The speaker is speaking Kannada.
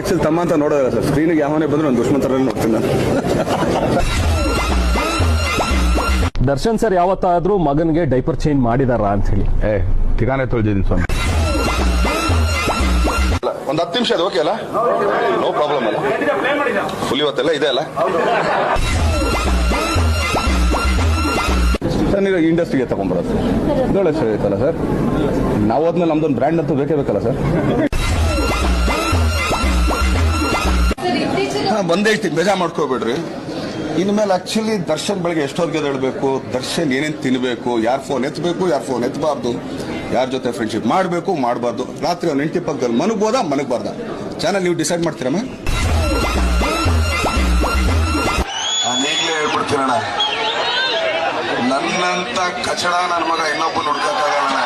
ಆಕ್ಚುಲಿ ತಮ್ಮ ಅಂತ ನೋಡೋದಿಲ್ಲ ಸರ್. ಸ್ಕ್ರೀನಿಗೆ ಯಾವನೇ ಬಂದ್ರು ಒಂದು ದುಶ್ಮನ್ ತರ ನೋಡ್ತೀನಿ ನಾನು. ದರ್ಶನ್ ಸರ್ ಯಾವತ್ತಾದ್ರೂ ಮಗನ್ಗೆ ಡೈಪರ್ ಚೇಂಜ್ ಮಾಡಿದಾರ ಅಂತ ಹೇಳಿ? ಠಿಕಾನೆ ತೊಳ್ದಿದ್ದೀನಿ ಸ್ವಾಮಿ. ಒಂದು 10 ನಿಮಿಷ ಅದು ಓಕೆ ಅಲ್ಲ? ನೋ ಪ್ರಾಬ್ಲಮ್ ಅಲ್ಲ? ಫುಲ್ ಇವತ್ತೆಲ್ಲ ಇದೆ ಅಲ್ಲ ಸರ್? ನೀವು ಇಂಡಸ್ಟ್ರಿಗೆ ತಗೊಂಡ್ಬರೋದು ಒಳ್ಳೆ ಸರ್ ಐತಲ್ಲ ಸರ್? ನಾವು ಹೋದ್ಮೇಲೆ ನಮ್ದೊಂದು ಬ್ರ್ಯಾಂಡ್ ಅಂತೂ ಬೇಕೇ ಬೇಕಲ್ಲ ಸರ್? ಬಂದೇ ಇರ್ತೀನಿ, ಬೇಜಾರು ಮಾಡ್ಕೋಬೇಡ್ರಿ. ಇನ್ಮೇಲೆ ಆಕ್ಚುಲಿ ದರ್ಶನ್ ಬೆಳಗ್ಗೆ ಎಷ್ಟೊತ್ತಿಗೆ ಹೇಳಬೇಕು, ದರ್ಶನ್ ಏನೇನು ತಿನ್ಬೇಕು, ಯಾರು ಫೋನ್ ಎತ್ತಬೇಕು, ಯಾರು ಫೋನ್ ಎತ್ತಬಾರ್ದು, ಯಾರ ಜೊತೆ ಫ್ರೆಂಡ್ಶಿಪ್ ಮಾಡಬೇಕು ಮಾಡಬಾರ್ದು, ರಾತ್ರಿ ಅವ್ನ ಹೆಂಡತಿ ಪಕ್ಕದಲ್ಲಿ ಮನಗ್ಬೋದಾ ಮನಗಬಾರ್ದ, ಚಾನಲ್ ನೀವು ಡಿಸೈಡ್ ಮಾಡ್ತೀರಮ್ಮ. ನಾನು ಈಗಲೇ ಹೇಳ್ಬಿಡ್ತೀನಣ್ಣ, ನನ್ನಂತ ಕಚಡ ನನ್ನ ಮಗ ಇನ್ನೊಬ್ಬ ನೋಡ್ಕೊಕ್ಕಾಗಲ್ಲ.